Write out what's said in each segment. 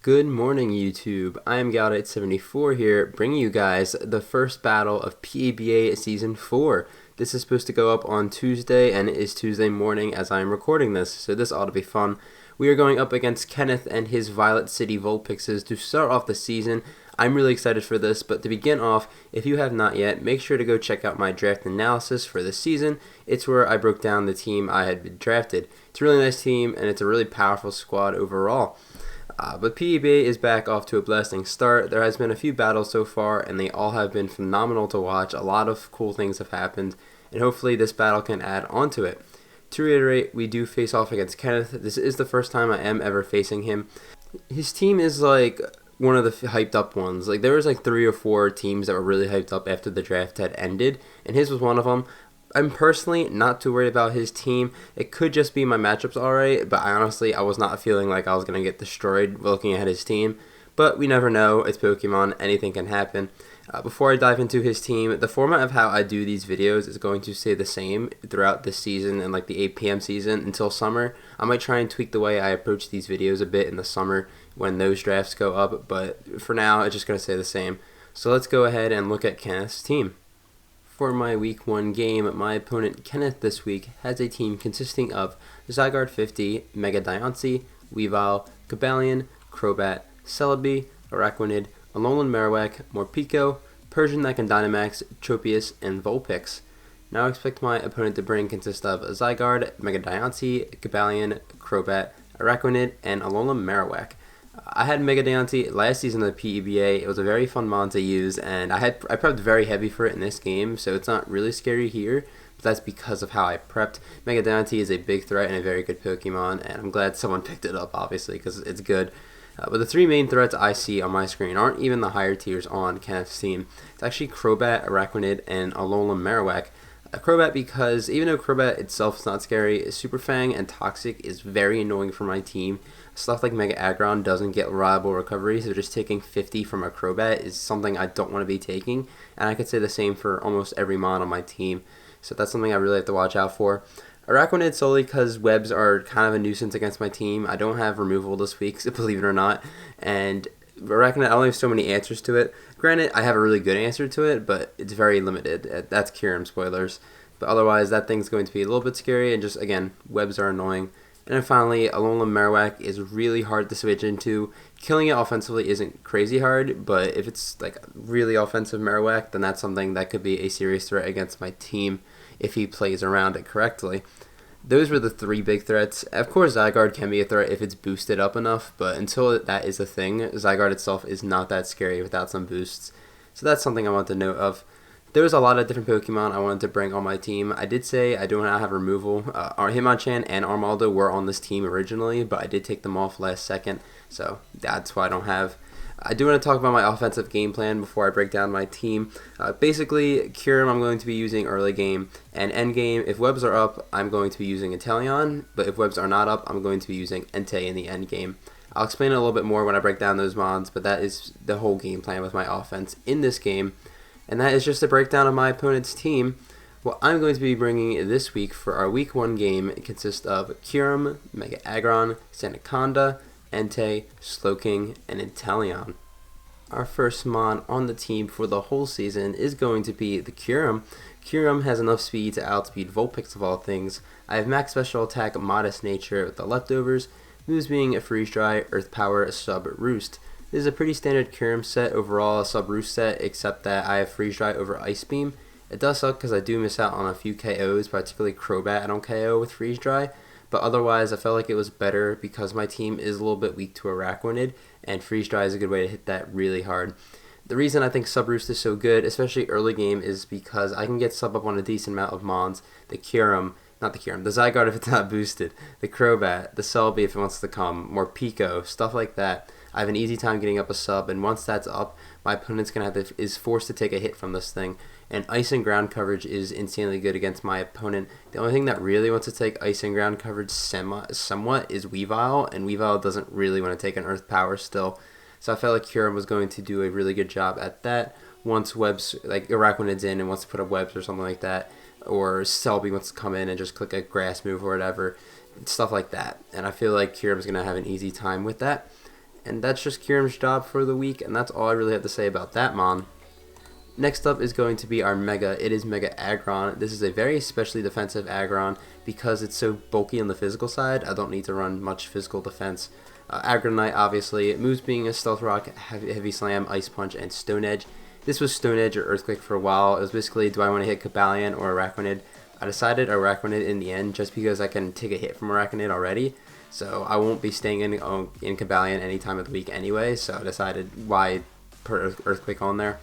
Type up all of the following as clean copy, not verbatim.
Good morning, YouTube. I am Galdite74 here, bringing you guys the first battle of PEBA Season 4. This is supposed to go up on Tuesday, and it is Tuesday morning as I am recording this, so this ought to be fun. We are going up against Kenneth and his Violet City Vulpixes to start off the season. I'm really excited for this, but to begin off, if you have not yet, make sure to go check out my draft analysis for this season. It's where I broke down the team I had been drafted. It's a really nice team, and it's a really powerful squad overall. But PEBA is back off to a blasting start. There has been a few battles so far, and they all have been phenomenal to watch. A lot of cool things have happened, and hopefully this battle can add on to it. To reiterate, we do face off against Kenneth. This is the first time I am ever facing him. His team is like one of the hyped up ones. Like there was like 3 or 4 teams that were really hyped up after the draft had ended, and his was one of them. I'm personally not too worried about his team. It could just be my matchups alright, but I was not feeling like I was going to get destroyed looking at his team. But we never know. It's Pokemon. Anything can happen. Before I dive into his team, the format of how I do these videos is going to stay the same throughout this season and like the 8 p.m. season until summer. I might try and tweak the way I approach these videos a bit in the summer when those drafts go up, but for now it's just going to stay the same. So let's go ahead and look at Kenneth's team. For my week 1 game, my opponent Kenneth this week has a team consisting of Zygarde 50, Mega Diancie, Weavile, Cobalion, Crobat, Celebi, Araquanid, Alolan Marowak, Morpeko, Persian that can Dynamax, Tropius, and Vulpix. Now I expect my opponent to bring consist of Zygarde, Mega Diancie, Cobalion, Crobat, Araquanid, and Alolan Marowak. I had Mega Diancie last season of the PEBA. It was a very fun mon to use, and I prepped very heavy for it in this game, so it's not really scary here, but that's because of how I prepped. Mega Diancie is a big threat and a very good Pokemon, and I'm glad someone picked it up, obviously, because it's good. But the 3 main threats I see on my screen aren't even the higher tiers on Kenneth's team. It's actually Crobat, Araquanid, and Alolan Marowak. Crobat because even though Crobat itself is not scary, Super Fang and Toxic is very annoying for my team. Stuff like Mega Aggron doesn't get reliable recovery, so just taking 50 from a Crobat is something I don't want to be taking, and I could say the same for almost every mon on my team, so that's something I really have to watch out for. Araquanid solely because webs are kind of a nuisance against my team. I don't have removal this week, believe it or not, and Araquanid, I only have so many answers to it. Granted, I have a really good answer to it, but it's very limited. That's Kyurem spoilers. But otherwise, that thing's going to be a little bit scary, and just, again, webs are annoying. And then finally, Alolan Marowak is really hard to switch into. Killing it offensively isn't crazy hard, but if it's like really offensive Marowak, then that's something that could be a serious threat against my team if he plays around it correctly. Those were the 3 big threats. Of course, Zygarde can be a threat if it's boosted up enough, but until that is a thing, Zygarde itself is not that scary without some boosts. So that's something I want to note of. There was a lot of different Pokemon I wanted to bring on my team. I did say I do not have removal. Hitmonchan and Armaldo were on this team originally, but I did take them off last second, so that's why I don't have. I do want to talk about my offensive game plan before I break down my team. Basically, Kyurem I'm going to be using early game, and end game, if webs are up, I'm going to be using Inteleon, but if webs are not up, I'm going to be using Entei in the end game. I'll explain it a little bit more when I break down those mons, but that is the whole game plan with my offense in this game. And that is just a breakdown of my opponent's team. What I'm going to be bringing this week for our week 1 game consists of Kyurem, Mega Aggron, Sandaconda, Entei, Slowking, and Inteleon. Our first mon on the team for the whole season is going to be the Kyurem. Kyurem has enough speed to outspeed Vulpix of all things. I have max special attack, modest nature with the leftovers, moves being a freeze dry, earth power, sub roost. This is a pretty standard Kyurem set overall, a sub roost set, except that I have freeze dry over ice beam. It does suck because I do miss out on a few KOs, particularly Crobat I don't KO with freeze dry. But otherwise, I felt like it was better because my team is a little bit weak to Araquanid, and Freeze Dry is a good way to hit that really hard. The reason I think Sub Roost is so good, especially early game, is because I can get sub up on a decent amount of mons. The Zygarde if it's not boosted, the Crobat, the Celebi if it wants to come, Morpeko, stuff like that. I have an easy time getting up a sub, and once that's up, my opponent's is forced to take a hit from this thing. And ice and ground coverage is insanely good against my opponent. The only thing that really wants to take ice and ground coverage somewhat is Weavile, and Weavile doesn't really want to take an earth power still. So I felt like Kyurem was going to do a really good job at that. Once webs, like Araquanid's in and wants to put up webs or something like that, or Celebi wants to come in and just click a grass move or whatever, stuff like that. And I feel like Kyurem's going to have an easy time with that. And that's just Kiram's job for the week, and that's all I really have to say about that mon. Next up is going to be our Mega. It is Mega Aggron. This is a very especially defensive Aggron because it's so bulky on the physical side. I don't need to run much physical defense. Aggronite, obviously, moves being a Stealth Rock, Heavy Slam, Ice Punch, and Stone Edge. This was Stone Edge or Earthquake for a while. It was basically, do I want to hit Cobalion or Araquanid? I decided Araquanid in the end just because I can take a hit from Araquanid already. So I won't be staying in Cobalion any time of the week anyway, so I decided why put Earthquake on there.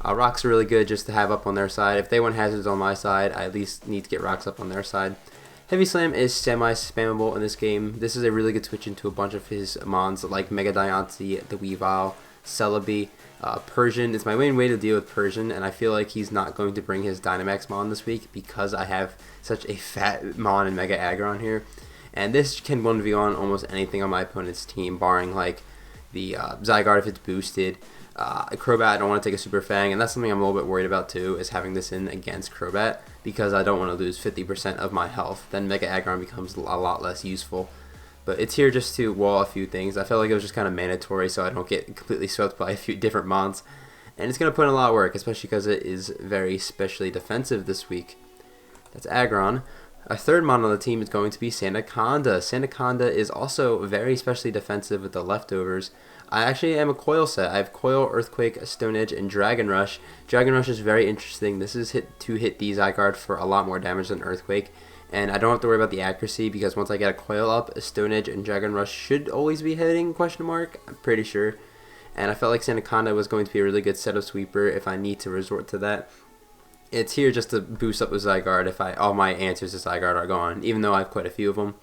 Rocks are really good just to have up on their side. If they want hazards on my side, I at least need to get rocks up on their side. Heavy Slam is semi-spammable in this game. This is a really good switch into a bunch of his mons like Mega Diancie, the Weavile, Celebi. Persian is my main way to deal with Persian, and I feel like he's not going to bring his Dynamax mon this week because I have such a fat mon in Mega Aggron here. And this can 1v1 almost anything on my opponent's team, barring like the Zygarde if it's boosted. Crobat, I don't want to take a Super Fang, and that's something I'm a little bit worried about too, is having this in against Crobat, because I don't want to lose 50% of my health. Then Mega Aggron becomes a lot less useful. But it's here just to wall a few things. I felt like it was just kind of mandatory so I don't get completely swept by a few different mons. And it's going to put in a lot of work, especially because it is very specially defensive this week. That's Aggron. Our third mon on the team is going to be Sandaconda. Sandaconda is also very specially defensive with the leftovers. I actually am a Coil set. I have Coil, Earthquake, Stone Edge, and Dragon Rush. Dragon Rush is very interesting. This is to hit the Zygarde for a lot more damage than Earthquake. And I don't have to worry about the accuracy because once I get a Coil up, a Stone Edge and Dragon Rush should always be hitting, question mark, I'm pretty sure. And I felt like Sandaconda was going to be a really good setup sweeper if I need to resort to that. It's here just to boost up with Zygarde if all my answers to Zygarde are gone, even though I have quite a few of them.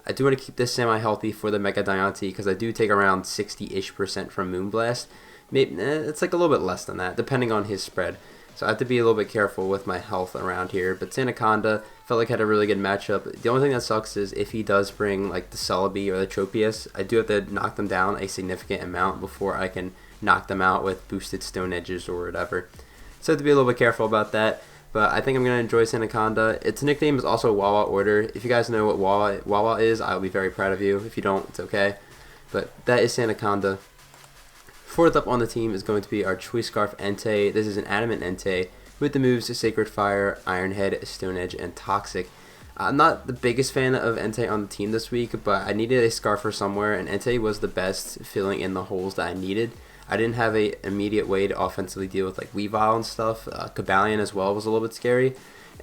I do want to keep this semi-healthy for the Mega Diancie because I do take around 60-ish% from Moonblast. Maybe it's like a little bit less than that, depending on his spread. So I have to be a little bit careful with my health around here. But Sandaconda felt like had a really good matchup. The only thing that sucks is if he does bring like the Celebi or the Tropius, I do have to knock them down a significant amount before I can knock them out with boosted Stone Edges or whatever. So I have to be a little bit careful about that. But I think I'm going to enjoy Sandaconda. Its nickname is also Wawa Order. If you guys know what Wawa is, I'll be very proud of you. If you don't, it's okay. But that is Sandaconda. Fourth up on the team is going to be our Choice Scarf Entei. This is an Adamant Entei with the moves Sacred Fire, Iron Head, Stone Edge, and Toxic. I'm not the biggest fan of Entei on the team this week, but I needed a Scarfer somewhere, and Entei was the best filling in the holes that I needed. I didn't have an immediate way to offensively deal with like Weavile and stuff. Cobalion as well was a little bit scary,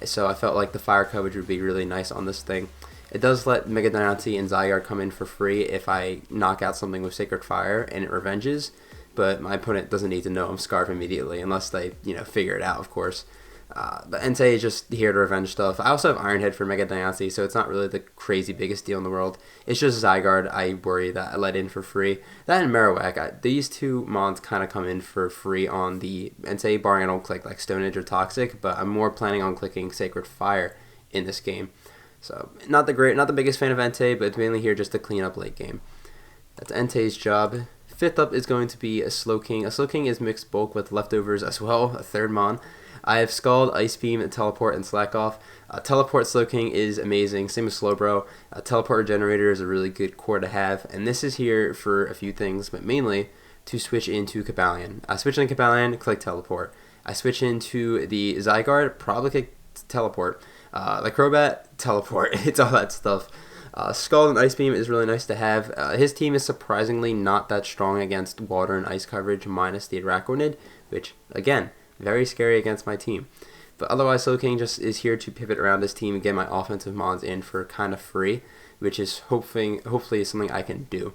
so I felt like the fire coverage would be really nice on this thing. It does let Mega Diancie and Zygarde come in for free if I knock out something with Sacred Fire and it revenges, but my opponent doesn't need to know I'm Scarf immediately unless they, figure it out, of course. But Entei is just here to revenge stuff. I also have Iron Head for Mega Diancie, so it's not really the crazy biggest deal in the world. It's just Zygarde I worry that I let in for free. That and Marowak, these two mons kind of come in for free on the Entei, barring I don't click like Stone Edge or Toxic, but I'm more planning on clicking Sacred Fire in this game. So not the biggest fan of Entei, but it's mainly here just to clean up late game. That's Entei's job. Fifth up is going to be a Slowking. A Slowking is mixed bulk with leftovers as well, a third mon. I have Scald, Ice Beam, Teleport, and Slack Off. Teleport Slowking is amazing, same as Slowbro. Teleport Regenerator is a really good core to have, and this is here for a few things, but mainly to switch into Cobalion. I switch into Cobalion, click Teleport. I switch into the Zygarde, probably click Teleport. The Crobat, Teleport. It's all that stuff. Scald and Ice Beam is really nice to have. His team is surprisingly not that strong against water and ice coverage, minus the Araquanid, which, again, very scary against my team. But otherwise, Slowking just is here to pivot around his team and get my offensive mons in for kind of free, which is hopefully something I can do.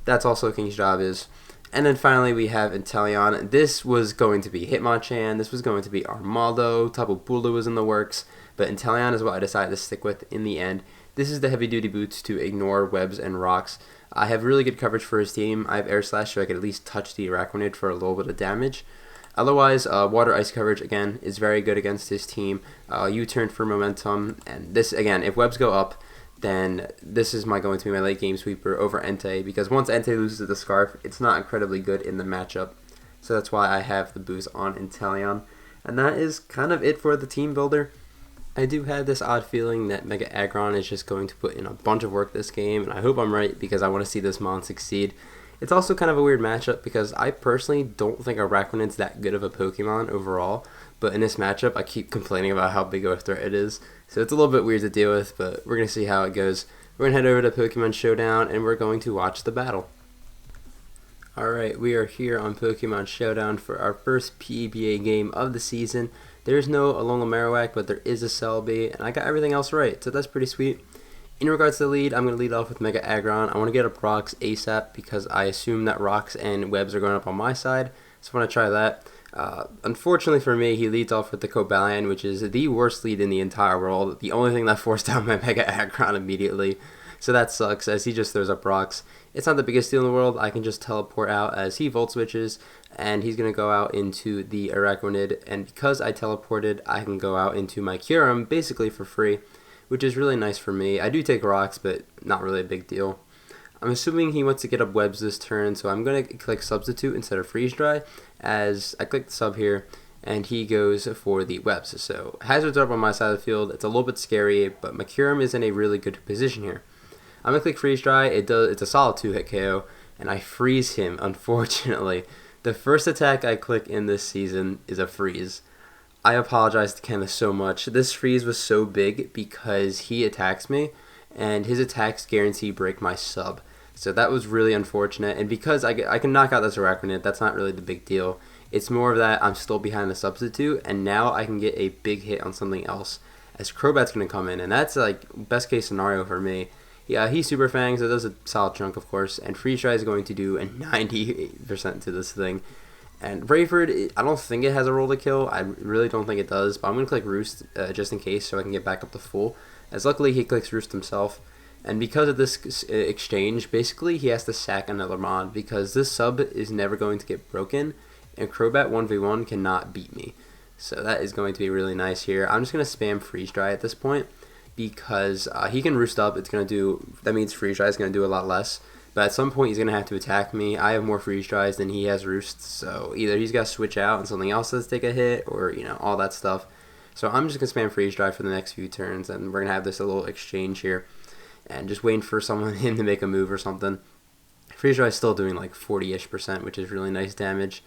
That's all Slowking's job is. And then finally we have Inteleon. This was going to be Hitmonchan, this was going to be Armaldo, Tapu Bulu was in the works, but Inteleon is what I decided to stick with in the end. This is the heavy duty boots to ignore webs and rocks. I have really good coverage for his team. I have Air Slash so I could at least touch the Araquanid for a little bit of damage. Otherwise, water ice coverage again is very good against his team. U-turn for momentum, and this again, if webs go up, then this is going to be my late game sweeper over Entei, because once Entei loses the Scarf, it's not incredibly good in the matchup. So that's why I have the boost on Inteleon. And that is kind of it for the team builder. I do have this odd feeling that Mega Aggron is just going to put in a bunch of work this game, and I hope I'm right because I want to see this mon succeed. It's also kind of a weird matchup because I personally don't think Araquanid's that good of a Pokemon overall, but in this matchup I keep complaining about how big of a threat it is, so it's a little bit weird to deal with, but we're going to see how it goes. We're going to head over to Pokemon Showdown and we're going to watch the battle. Alright, we are here on Pokemon Showdown for our first PEBA game of the season. There's no Alola Marowak, but there is a Celebi, and I got everything else right, so that's pretty sweet. In regards to the lead, I'm going to lead off with Mega Aggron. I want to get up Rocks ASAP because I assume that Rocks and Webs are going up on my side, so I want to try that. Unfortunately for me, he leads off with the Cobalion, which is the worst lead in the entire world. The only thing that forced down my Mega Aggron immediately. So that sucks, as he just throws up rocks. It's not the biggest deal in the world. I can just teleport out as he Volt Switches, and he's going to go out into the Araquanid, and because I teleported, I can go out into my Kyurem basically for free, which is really nice for me. I do take rocks, but not really a big deal. I'm assuming he wants to get up Webs this turn, so I'm going to click Substitute instead of Freeze Dry, as I click the sub here, and he goes for the Webs. So Hazards are up on my side of the field. It's a little bit scary, but my Kyurem is in a really good position here. I'm going to click Freeze Dry. It's a solid 2-hit KO, and I freeze him, unfortunately. The first attack I click in this season is a freeze. I apologize to Kenneth so much. This freeze was so big because he attacks me, and his attacks guarantee break my sub. So that was really unfortunate, and because I can knock out this Araquanid, that's not really the big deal. It's more of that I'm still behind the substitute, and now I can get a big hit on something else, as Crobat's going to come in, and that's like best case scenario for me. Yeah, he's Super Fang, so it does a solid chunk, of course, and Freeze Dry is going to do a 98% to this thing. And Brayford, I don't think it has a roll to kill. I really don't think it does, but I'm going to click Roost just in case so I can get back up to full, as luckily he clicks Roost himself. And because of this exchange, basically he has to sack another mod, because this sub is never going to get broken, and Crobat 1v1 cannot beat me. So that is going to be really nice here. I'm just going to spam Freeze Dry at this point, because he can Roost up. That means Freeze Dry is going to do a lot less. But at some point he's going to have to attack me. I have more Freeze Dries than he has Roosts, so either he's got to switch out and something else has to take a hit, or all that stuff. So I'm just going to spam Freeze Dry for the next few turns, and we're going to have this little exchange here, and just waiting for him to make a move or something. Freeze Dry is still doing like 40-ish%, which is really nice damage,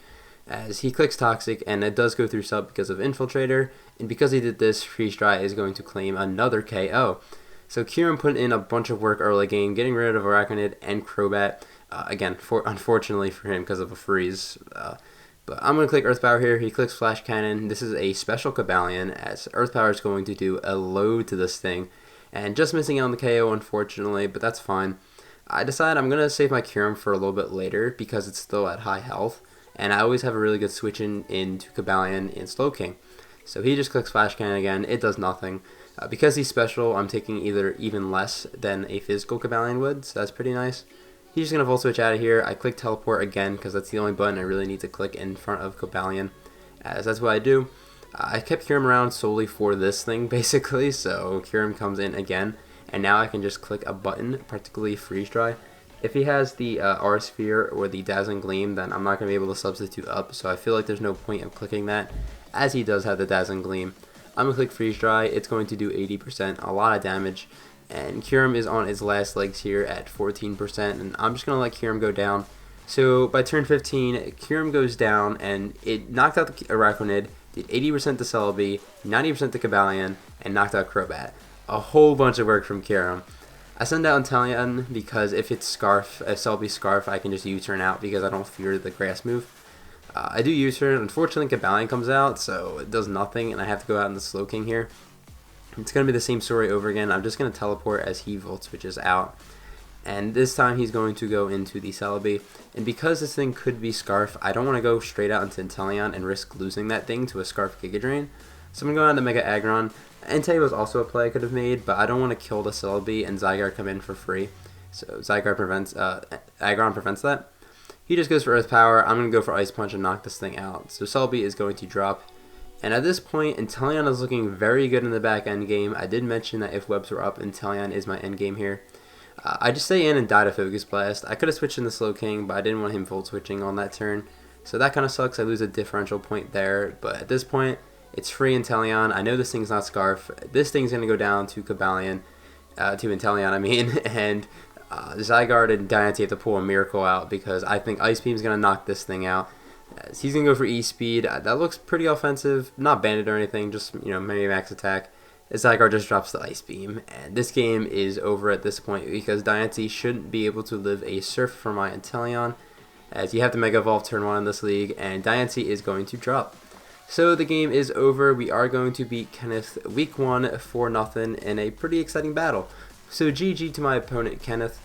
as he clicks Toxic, and it does go through sub because of Infiltrator, and because he did this, Freeze Dry is going to claim another KO. So Kyurem put in a bunch of work early game, getting rid of Araquanid and Crobat, again, unfortunately for him because of a freeze. But I'm going to click Earth Power here. He clicks Flash Cannon. This is a special Cobalion, as Earth Power is going to do a load to this thing, and just missing out on the KO, unfortunately, but that's fine. I decide I'm going to save my Kyurem for a little bit later because it's still at high health, and I always have a really good switch into Cobalion in Slowking. So he just clicks Flash Cannon again. It does nothing. Because he's special, I'm taking even less than a physical Cobalion would, so that's pretty nice. He's just going to Volt Switch out of here. I click Teleport again because that's the only button I really need to click in front of Cobalion, as that's what I do. I kept Kyurem around solely for this thing, basically, so Kyurem comes in again, and now I can just click a button, particularly Freeze Dry. If he has the R-Sphere or the Dazzling Gleam, then I'm not going to be able to substitute up, so I feel like there's no point of clicking that, as he does have the Dazzling Gleam. I'm going to click Freeze Dry. It's going to do 80%, a lot of damage, and Kyurem is on its last legs here at 14%, and I'm just going to let Kyurem go down. So by turn 15, Kyurem goes down, and it knocked out the Araquanid, did 80% to Celebi, 90% to Cobalion, and knocked out Crobat. A whole bunch of work from Kyurem. I send out Inteleon because if it's Celebi Scarf, I can just U-turn out because I don't fear the grass move. I do U-turn. Unfortunately, Cobalion comes out, so it does nothing, and I have to go out in the Slowking here. It's going to be the same story over again. I'm just going to teleport as he Volt Switches out. And this time he's going to go into the Celebi. And because this thing could be Scarf, I don't want to go straight out into Inteleon and risk losing that thing to a Scarf Giga Drain. So I'm going to go on to Mega Aggron. Entei was also a play I could have made, but I don't want to kill the Celebi and Zygarde come in for free. So Aggron prevents that. He just goes for Earth Power. I'm going to go for Ice Punch and knock this thing out. So Celebi is going to drop. And at this point, Inteleon is looking very good in the back end game. I did mention that if webs were up, Inteleon is my end game here. I just stay in and die to Focus Blast. I could have switched in the Slowking, but I didn't want him Volt Switching on that turn. So that kind of sucks. I lose a differential point there. But at this point, it's free Inteleon. I know this thing's not Scarf. This thing's going to go down to Cobalion, to Inteleon, I mean. And Zygarde and Diancie have to pull a miracle out because I think Ice Beam's going to knock this thing out. He's going to go for E-Speed. That looks pretty offensive. Not banded or anything, just, maybe max attack. Zygarde just drops the Ice Beam. And this game is over at this point because Diancie shouldn't be able to live a Surf for my Inteleon, as you have to Mega Evolve turn 1 in this league, and Diancie is going to drop. So the game is over. We are going to beat Kenneth week 1 4-0 in a pretty exciting battle. So GG to my opponent, Kenneth.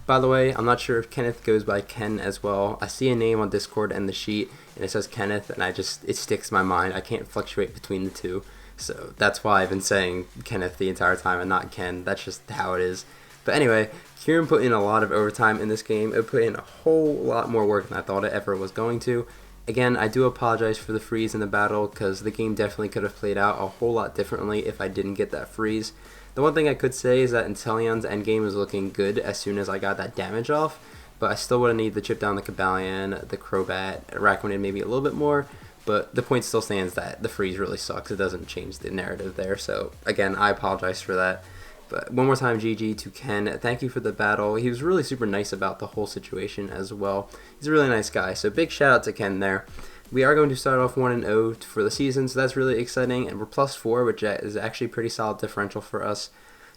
By the way, I'm not sure if Kenneth goes by Ken as well. I see a name on Discord and the sheet, and it says Kenneth, and it sticks in my mind. I can't fluctuate between the two. So that's why I've been saying Kenneth the entire time and not Ken. That's just how it is. But anyway, Kieran put in a lot of overtime in this game. It put in a whole lot more work than I thought it ever was going to. Again, I do apologize for the freeze in the battle because the game definitely could have played out a whole lot differently if I didn't get that freeze. The one thing I could say is that Inteleon's endgame was looking good as soon as I got that damage off, but I still would have needed to chip down the Cobalion, the Crobat, Araquanid maybe a little bit more, but the point still stands that the freeze really sucks. It doesn't change the narrative there, so again, I apologize for that. But one more time, GG to Ken. Thank you for the battle. He was really super nice about the whole situation as well. He's a really nice guy, so big shout out to Ken there. We are going to start off 1-0 for the season, so that's really exciting, and we're +4, which is actually a pretty solid differential for us.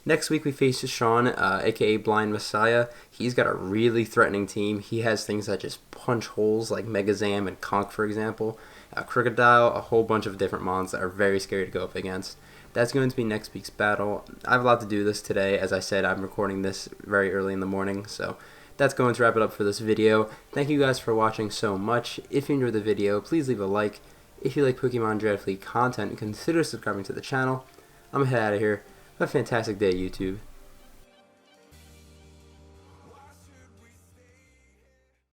Next week we face Sean, aka Blind Messiah. He's got a really threatening team. He has things that just punch holes like Megazam and Conk, for example. Crocodile, a whole bunch of different mons that are very scary to go up against. That's going to be next week's battle. I have a lot to do this today. As I said, I'm recording this very early in the morning, so that's going to wrap it up for this video. Thank you guys for watching so much. If you enjoyed the video, please leave a like. If you like Pokemon Draft League content, consider subscribing to the channel. I'm going to head out of here. Have a fantastic day, YouTube.